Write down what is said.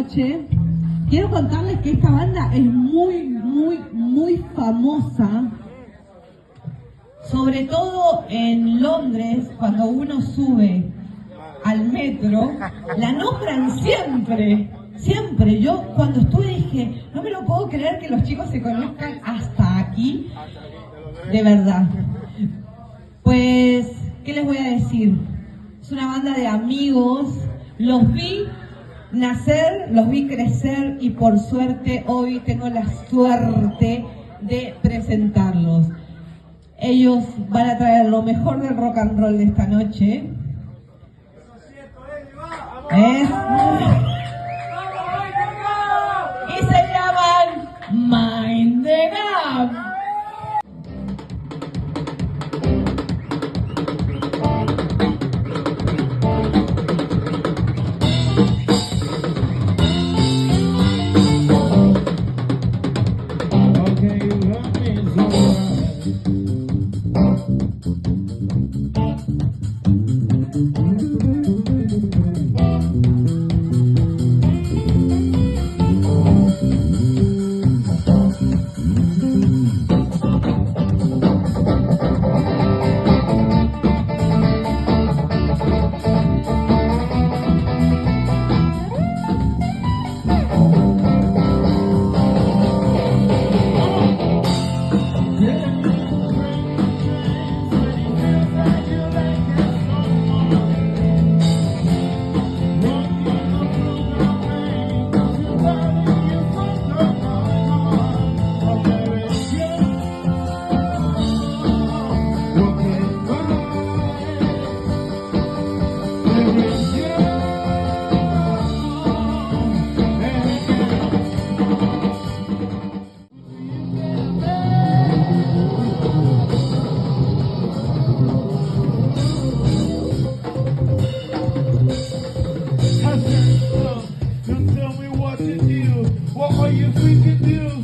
noche. Quiero contarles que esta banda es muy famosa. Sobre todo en Londres, cuando uno sube al metro, la nombran siempre. Siempre. Yo cuando estuve dije, no me lo puedo creer que los chicos se conozcan hasta aquí. De verdad. Pues, ¿qué les voy a decir? Es una banda de amigos. Los vi nacer, los vi crecer y por suerte hoy tengo la suerte de presentarlos. Ellos van a traer lo mejor del rock and roll de esta noche. Y se llaman Mind the Gap. Tell me what to do. What are you free to do?